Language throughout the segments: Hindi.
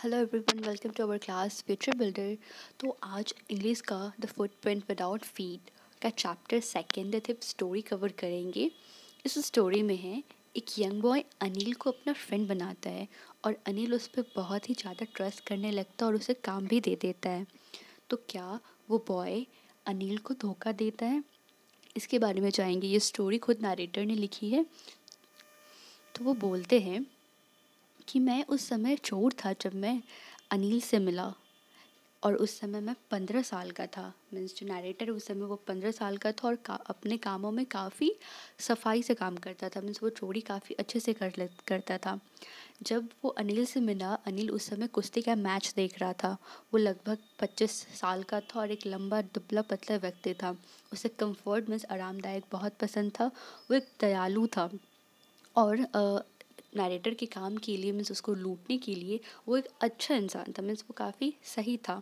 Hello everyone, welcome to our class future builder. तो आज इंग्लिश का द फुटप्रिंट विदाउट फीट का चैप्टर सेकेंड स्टोरी कवर करेंगे। इस स्टोरी में है एक यंग बॉय अनिल को अपना फ्रेंड बनाता है और अनिल उस पर बहुत ही ज़्यादा ट्रस्ट करने लगता है और उसे काम भी दे देता है। तो क्या वो बॉय अनिल को धोखा देता है? इसके बारे में जाएंगे। ये स्टोरी खुद नरेटर ने लिखी है। तो वो बोलते हैं कि मैं उस समय चोर था जब मैं अनिल से मिला और उस समय मैं 15 साल का था। मीन्स जो नरेटर उस समय वो 15 साल का था और अपने कामों में काफ़ी सफाई से काम करता था। मीन्स वो चोरी काफ़ी अच्छे से करता था। जब वो अनिल से मिला, अनिल उस समय कुश्ती का मैच देख रहा था। वो लगभग 25 साल का था और एक लंबा दुबला पतला व्यक्ति था। उसे कंफर्ट मीन्स आरामदायक बहुत पसंद था। वो एक दयालु था और नरेटर के काम के लिए मीन्स उसको लूटने के लिए वो एक अच्छा इंसान था। मीन्स वो काफ़ी सही था।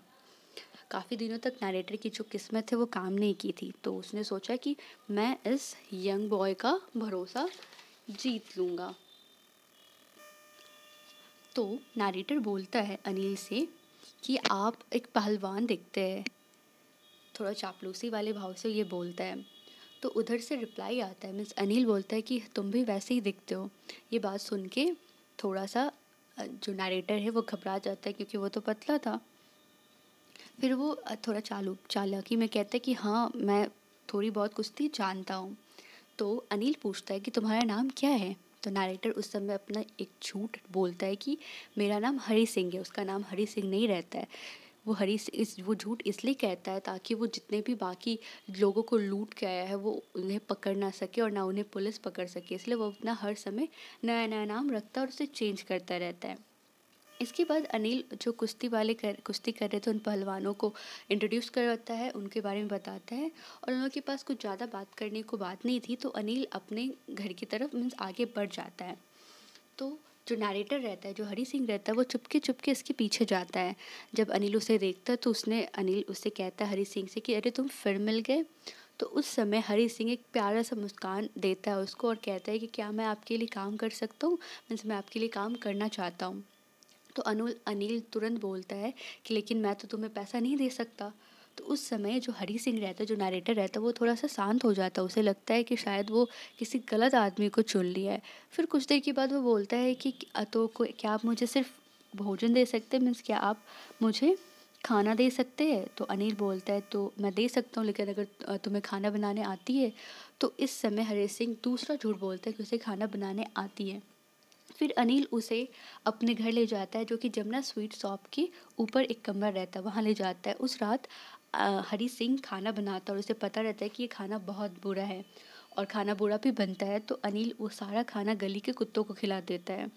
काफ़ी दिनों तक नरेटर की जो किस्मत है वो काम नहीं की थी, तो उसने सोचा कि मैं इस यंग बॉय का भरोसा जीत लूँगा। तो नरेटर बोलता है अनिल से कि आप एक पहलवान दिखते हैं। थोड़ा चापलूसी वाले भाव से ये बोलता है। तो उधर से रिप्लाई आता है, मीन्स अनिल बोलता है कि तुम भी वैसे ही दिखते हो। ये बात सुन के थोड़ा सा जो नरेटर है वो घबरा जाता है, क्योंकि वो तो पतला था। फिर वो थोड़ा चालाकी में कहता है कि हाँ, मैं थोड़ी बहुत कुश्ती जानता हूँ। तो अनिल पूछता है कि तुम्हारा नाम क्या है? तो नरेटर उस समय अपना एक झूठ बोलता है कि मेरा नाम हरी सिंह है। उसका नाम हरी सिंह नहीं रहता है। वो झूठ इसलिए कहता है ताकि वो जितने भी बाकी लोगों को लूट के आया है वो उन्हें पकड़ ना सके और ना उन्हें पुलिस पकड़ सके। इसलिए वो अपना हर समय नया नया नाम रखता है और उसे चेंज करता रहता है। इसके बाद अनिल जो कुश्ती कर रहे थे उन पहलवानों को इंट्रोड्यूस करवाता है, उनके बारे में बताता है। और उन लोगों के पास कुछ ज़्यादा बात करने को बात नहीं थी, तो अनिल अपने घर की तरफ मीन्स आगे बढ़ जाता है। तो जो नरेटर रहता है, जो हरी सिंह रहता है, वो चुपके चुपके इसके पीछे जाता है। जब अनिल उसे देखता है तो अनिल उससे कहता है हरी सिंह से कि अरे तुम फिर मिल गए। तो उस समय हरी सिंह एक प्यारा सा मुस्कान देता है उसको और कहता है कि क्या मैं आपके लिए काम कर सकता हूँ? मीन्स मैं आपके लिए काम करना चाहता हूँ। तो अनिल तुरंत बोलता है कि लेकिन मैं तो तुम्हें पैसा नहीं दे सकता। तो उस समय जो हरी सिंह रहता है, जो नरेटर रहता है, वो थोड़ा सा शांत हो जाता है। उसे लगता है कि शायद वो किसी गलत आदमी को चुन लिया है। फिर कुछ देर के बाद वो बोलता है कि क्या आप मुझे सिर्फ भोजन दे सकते हैं? मीन्स क्या आप मुझे खाना दे सकते हैं? तो अनिल बोलता है तो मैं दे सकता हूँ, लेकिन अगर तुम्हें खाना बनाने आती है। तो इस समय हरी सिंह दूसरा झूठ बोलता है कि उसे खाना बनाने आती है। फिर अनिल उसे अपने घर ले जाता है, जो कि जमुना स्वीट शॉप के ऊपर एक कमरा रहता है, वहाँ ले जाता है। उस रात हरी सिंह खाना बनाता है और उसे पता रहता है कि ये खाना बहुत बुरा है और खाना बुरा भी बनता है। तो अनिल वो सारा खाना गली के कुत्तों को खिला देता है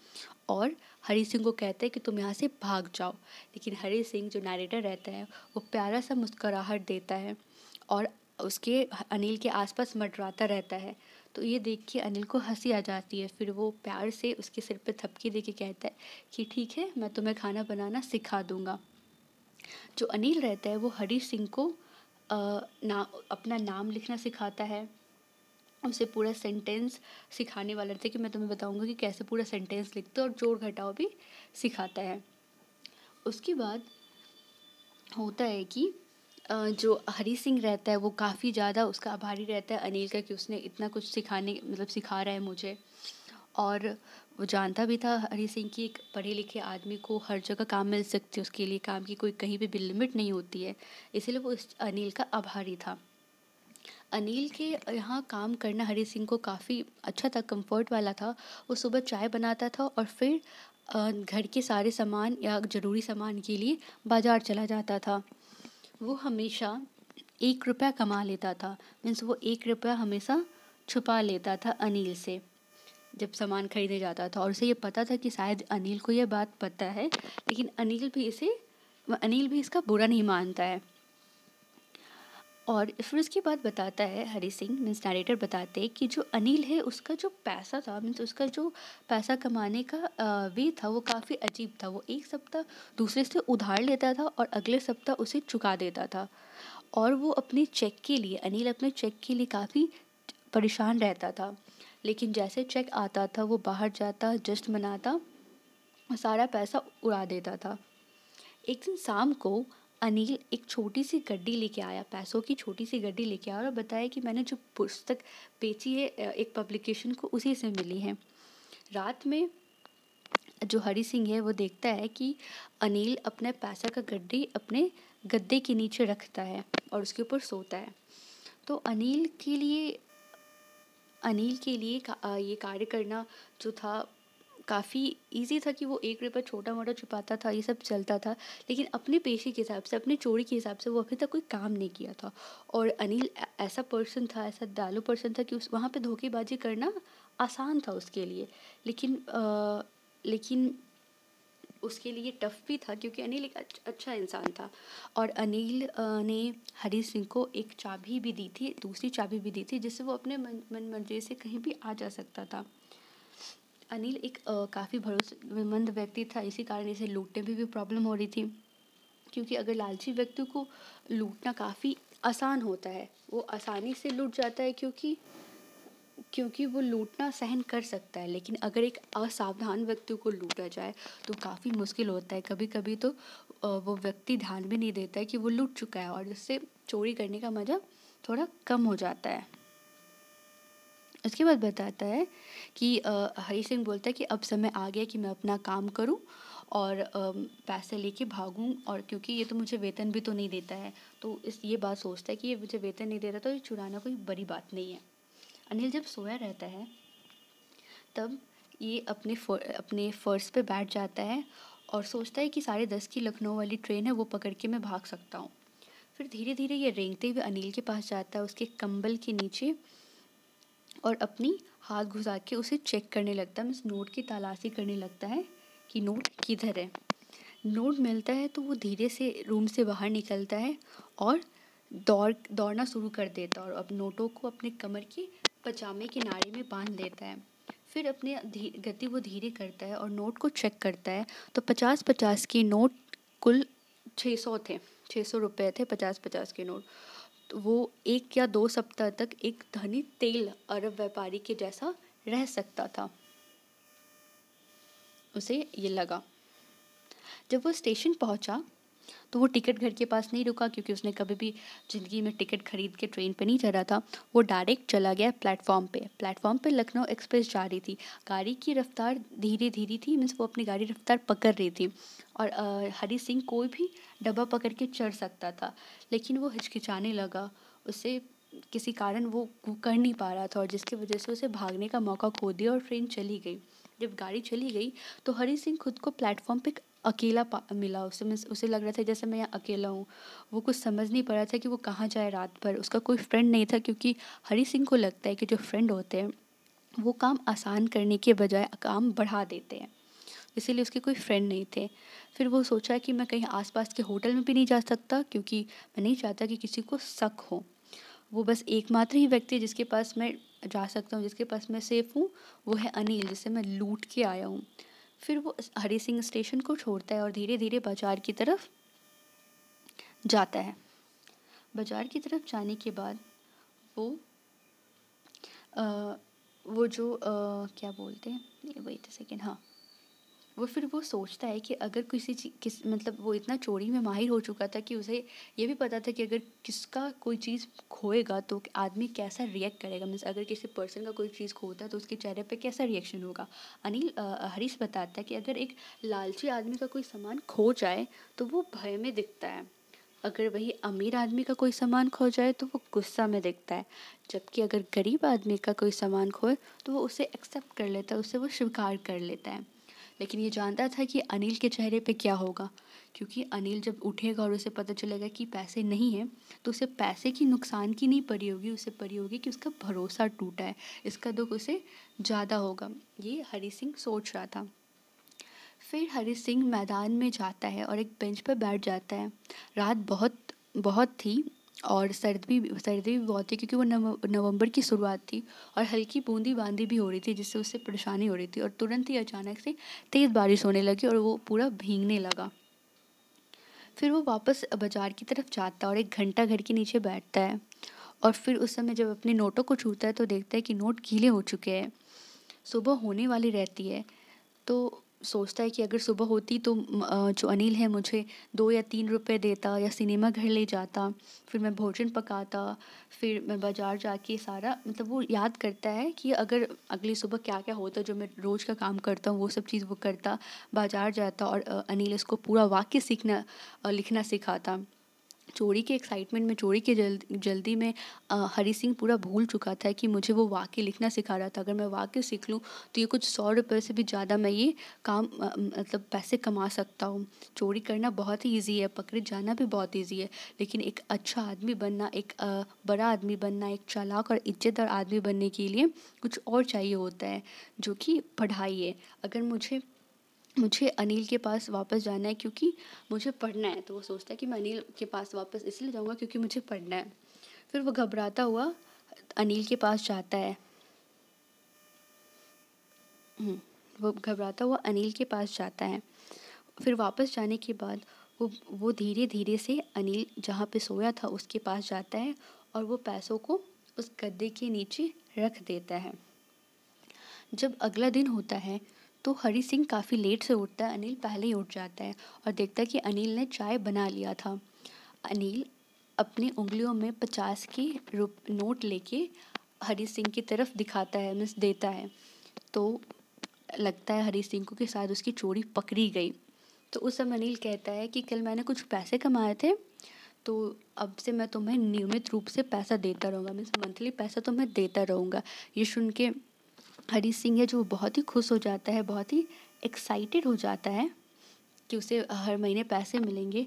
और हरी सिंह को कहता है कि तुम यहाँ से भाग जाओ। लेकिन हरी सिंह जो नरेटर रहता है वो प्यारा सा मुस्कुराहट देता है और उसके अनिल के आसपास मंडराता रहता है। तो ये देख के अनिल को हंसी आ जाती है। फिर वो प्यार से उसके सिर पे थपकी दे के कहता है कि ठीक है, मैं तुम्हें खाना बनाना सिखा दूंगा। जो अनिल रहता है वो हरी सिंह को अपना नाम लिखना सिखाता है। उसे पूरा सेंटेंस सिखाने वाला रहता है कि मैं तुम्हें बताऊंगा कि कैसे पूरा सेंटेंस लिखते हो, और जोड़ घटाव भी सिखाता है। उसके बाद होता है कि जो हरी सिंह रहता है वो काफ़ी ज़्यादा उसका आभारी रहता है अनिल का, कि उसने इतना कुछ सिखा रहा है मुझे। और वो जानता भी था हरी सिंह की एक पढ़े लिखे आदमी को हर जगह काम मिल सकती है, उसके लिए काम की कोई कहीं भी लिमिट नहीं होती है। इसीलिए वो इस अनिल का आभारी था। अनिल के यहाँ काम करना हरी सिंह को काफ़ी अच्छा था, कंफर्ट वाला था। वो सुबह चाय बनाता था और फिर घर के सारे सामान या ज़रूरी सामान के लिए बाज़ार चला जाता था। वो हमेशा 1 रुपया कमा लेता था। मीन्स वो 1 रुपया हमेशा छुपा लेता था अनिल से जब सामान खरीदने जाता था, और उसे ये पता था कि शायद अनिल को यह बात पता है, लेकिन अनिल भी इसका बुरा नहीं मानता है। और फिर उसके बाद बताता है हरी सिंह मीन्स नरेटर बताते हैं कि जो अनिल है उसका जो पैसा था, मीन्स उसका जो पैसा कमाने का वे था वो काफ़ी अजीब था। वो एक सप्ताह दूसरे से उधार लेता था और अगले सप्ताह उसे चुका देता था। और वो अनिल अपने चेक के लिए काफ़ी परेशान रहता था। लेकिन जैसे चेक आता था वो बाहर जाता, जश्न मनाता और सारा पैसा उड़ा देता था। एक दिन शाम को अनिल एक छोटी सी गड्डी लेके आया, पैसों की छोटी सी गड्डी लेके आया और बताया कि मैंने जो पुस्तक बेची है एक पब्लिकेशन को, उसी से मिली है। रात में जो हरी सिंह है वो देखता है कि अनिल अपने पैसा का गड्डी अपने गद्दे के नीचे रखता है और उसके ऊपर सोता है। तो अनिल के लिए ये कार्य करना जो था काफ़ी इजी था कि वो 1 रुपया छोटा मोटा छुपाता था, ये सब चलता था। लेकिन अपने पेशे के हिसाब से, अपनी चोरी के हिसाब से वो अभी तक कोई काम नहीं किया था। और अनिल ऐसा पर्सन था, ऐसा दयालु पर्सन था कि उस वहाँ पे धोखेबाजी करना आसान था उसके लिए। लेकिन उसके लिए टफ भी था क्योंकि अनिल एक अच्छा इंसान था। और अनिल ने हरी सिंह को एक चाबी भी दी थी, दूसरी चाबी भी दी थी, जिससे वो अपने मन मर्जी से कहीं भी आ जा सकता था। अनिल एक काफ़ी भरोसेमंद व्यक्ति था, इसी कारण इसे लूटने में भी प्रॉब्लम हो रही थी। क्योंकि अगर लालची व्यक्ति को लूटना काफ़ी आसान होता है, वो आसानी से लूट जाता है क्योंकि वो लूटना सहन कर सकता है। लेकिन अगर एक असावधान व्यक्ति को लूटा जाए तो काफ़ी मुश्किल होता है। कभी कभी तो वो व्यक्ति ध्यान भी नहीं देता है कि वो लूट चुका है और जिससे चोरी करने का मज़ा थोड़ा कम हो जाता है। उसके बाद बताता है कि हरी सिंह बोलता है कि अब समय आ गया कि मैं अपना काम करूं और पैसे लेके भागूं, और क्योंकि ये तो मुझे वेतन भी तो नहीं देता है, तो ये बात सोचता है कि ये मुझे वेतन नहीं दे रहा तो ये चुराना कोई बड़ी बात नहीं है। अनिल जब सोया रहता है तब ये अपने फर्श पे बैठ जाता है और सोचता है कि 10:30 की लखनऊ वाली ट्रेन है, वो पकड़ के मैं भाग सकता हूँ। फिर धीरे धीरे ये रेंगते हुए अनिल के पास जाता है, उसके कंबल के नीचे, और अपनी हाथ घुसा के उसे चेक करने लगता है, मीन्स नोट की तलाशी करने लगता है कि नोट किधर है। नोट मिलता है तो वो धीरे से रूम से बाहर निकलता है और दौड़ना शुरू कर देता है और अब नोटों को अपने कमर के पजामे की नाड़ी में बांध लेता है। फिर अपने गति वो धीरे करता है और नोट को चेक करता है तो 50-50 के नोट कुल 600 थे, 600 रुपये थे 50-50 के नोट। तो वो 1 या 2 सप्ताह तक एक धनी तेल अरब व्यापारी के जैसा रह सकता था, उसे ये लगा। जब वो स्टेशन पहुंचा तो वो टिकट घर के पास नहीं रुका क्योंकि उसने कभी भी ज़िंदगी में टिकट खरीद के ट्रेन पे नहीं चढ़ा था। वो डायरेक्ट चला गया प्लेटफॉर्म पे लखनऊ एक्सप्रेस जा रही थी। गाड़ी की रफ्तार धीरे धीरे थी, मीन्स वो अपनी गाड़ी रफ्तार पकड़ रही थी और हरी सिंह कोई भी डब्बा पकड़ के चढ़ सकता था, लेकिन वो हिचकिचाने लगा। उसे किसी कारण वो कर नहीं पा रहा था और जिसकी वजह से उसे भागने का मौका खो दिया और ट्रेन चली गई। जब गाड़ी चली गई तो हरी सिंह खुद को प्लेटफॉर्म पे अकेला मिला। उसे लग रहा था जैसे मैं यहाँ अकेला हूँ। वो कुछ समझ नहीं पा रहा था कि वो कहाँ जाए रात भर। उसका कोई फ्रेंड नहीं था क्योंकि हरी सिंह को लगता है कि जो फ्रेंड होते हैं वो काम आसान करने के बजाय काम बढ़ा देते हैं, इसीलिए उसके कोई फ्रेंड नहीं थे। फिर वो सोचा कि मैं कहीं आसपास के होटल में भी नहीं जा सकता क्योंकि मैं नहीं चाहता कि किसी को शक हो। वो बस एकमात्र ही व्यक्ति जिसके पास मैं जा सकता हूँ, जिसके पास मैं सेफ़ हूँ, वो है अनिल, जिसे मैं लूट के आया हूँ। फिर वो हरी सिंह स्टेशन को छोड़ता है और धीरे धीरे बाजार की तरफ जाता है। बाजार की तरफ जाने के बाद वो क्या बोलते हैं, वेट अ सेकेंड, हाँ, वो सोचता है कि अगर मतलब वो इतना चोरी में माहिर हो चुका था कि उसे ये भी पता था कि अगर किसका कोई चीज़ खोएगा तो आदमी कैसा रिएक्ट करेगा, मीन्स अगर किसी पर्सन का कोई चीज़ खोता है तो उसके चेहरे पे कैसा रिएक्शन होगा। हरीश बताता है कि अगर एक लालची आदमी का कोई सामान खो जाए तो वो भय में दिखता है, अगर वही अमीर आदमी का कोई सामान खो जाए तो वो गुस्सा में दिखता है, जबकि अगर गरीब आदमी का कोई सामान खोए तो वो उसे एक्सेप्ट कर लेता है, उसे वो स्वीकार कर लेता है। लेकिन ये जानता था कि अनिल के चेहरे पे क्या होगा, क्योंकि अनिल जब उठेगा और उसे पता चलेगा कि पैसे नहीं हैं तो उसे पैसे की नुकसान की नहीं पड़ी होगी, उसे पड़ी होगी कि उसका भरोसा टूटा है, इसका दुख उसे ज़्यादा होगा। ये हरी सिंह सोच रहा था। फिर हरी सिंह मैदान में जाता है और एक बेंच पर बैठ जाता है। रात बहुत बहुत थी और सर्दी भी बहुत थी क्योंकि वो नवंबर की शुरुआत थी और हल्की बूंदी बांदी भी हो रही थी जिससे उससे परेशानी हो रही थी और तुरंत ही अचानक से तेज़ बारिश होने लगी और वो पूरा भीगने लगा। फिर वो वापस बाजार की तरफ जाता है और एक घंटा घर के नीचे बैठता है और फिर उस समय जब अपने नोटों को छूता है तो देखता है कि नोट गीले हो चुके हैं। सुबह होने वाली रहती है तो सोचता है कि अगर सुबह होती तो जो अनिल है मुझे 2 या 3 रुपए देता या सिनेमा घर ले जाता, फिर मैं भोजन पकाता, फिर मैं बाज़ार जाके सारा मतलब वो याद करता है कि अगर अगली सुबह क्या-क्या होता, जो मैं रोज़ का काम करता हूँ वो सब चीज़ वो करता, बाज़ार जाता और अनिल इसको पूरा वाक्य लिखना सिखाता। चोरी के एक्साइटमेंट में, चोरी के जल्दी में हरी सिंह पूरा भूल चुका था कि मुझे वो वाक्य लिखना सिखा रहा था। अगर मैं वाक्य सीख लूँ तो ये कुछ 100 रुपए से भी ज़्यादा मैं ये काम मतलब पैसे कमा सकता हूँ। चोरी करना बहुत ही ईज़ी है, पकड़े जाना भी बहुत ईज़ी है, लेकिन एक अच्छा आदमी बनना, एक बड़ा आदमी बनना, एक चालाक और इज़्ज़तदार आदमी बनने के लिए कुछ और चाहिए होता है, जो कि पढ़ाई है। अगर मुझे मुझे अनिल के पास वापस जाना है क्योंकि मुझे पढ़ना है, तो वो सोचता है कि मैं अनिल के पास वापस इसलिए जाऊँगा क्योंकि मुझे पढ़ना है। फिर वो घबराता हुआ अनिल के पास जाता है। वो घबराता हुआ अनिल के पास जाता है। फिर वापस जाने के बाद वो धीरे-धीरे से अनिल जहाँ पे सोया था उसके पास जाता है और वो पैसों को उस गद्दे के नीचे रख देता है। जब अगला दिन होता है तो हरी सिंह काफ़ी लेट से उठता है, अनिल पहले ही उठ जाता है और देखता है कि अनिल ने चाय बना लिया था। अनिल अपनी उंगलियों में 50 के नोट लेके हरी सिंह की तरफ दिखाता है, मीन्स देता है। तो लगता है हरी सिंह को कि शायद उसकी चोरी पकड़ी गई। तो उस समय अनिल कहता है कि कल मैंने कुछ पैसे कमाए थे, तो अब से मैं तुम्हें नियमित रूप से पैसा देता रहूँगा, मीन्स मंथली पैसा तो मैं देता रहूँगा। ये सुन के हरी सिंह है जो बहुत ही खुश हो जाता है, बहुत ही एक्साइटेड हो जाता है कि उसे हर महीने पैसे मिलेंगे।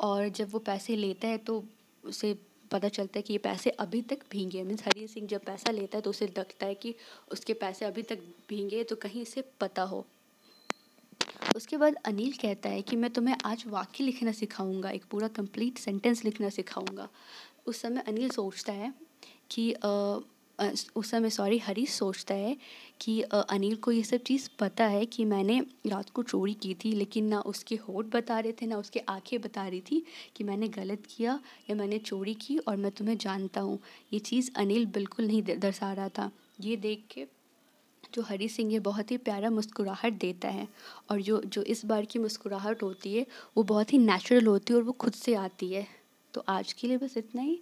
और जब वो पैसे लेता है तो उसे पता चलता है कि ये पैसे अभी तक भींगे, मीन्स हरी सिंह जब पैसा लेता है तो उसे लगता है कि उसके पैसे अभी तक भींगे, तो कहीं इसे पता हो। उसके बाद अनिल कहता है कि मैं तुम्हें आज वाक्य लिखना सिखाऊंगा, एक पूरा कंप्लीट सेंटेंस लिखना सिखाऊंगा। उस समय अनिल सोचता है कि उस समय सॉरी हरी सोचता है कि अनिल को ये सब चीज़ पता है कि मैंने रात को चोरी की थी, लेकिन ना उसके होठ बता रहे थे ना उसके आंखें बता रही थी कि मैंने गलत किया या मैंने चोरी की और मैं तुम्हें जानता हूँ। ये चीज़ अनिल बिल्कुल नहीं दर्शा रहा था। ये देख के जो हरी सिंह है बहुत ही प्यारा मुस्कुराहट देता है, और जो जो इस बार की मुस्कुराहट होती है वो बहुत ही नेचुरल होती है और वो खुद से आती है। तो आज के लिए बस इतना ही।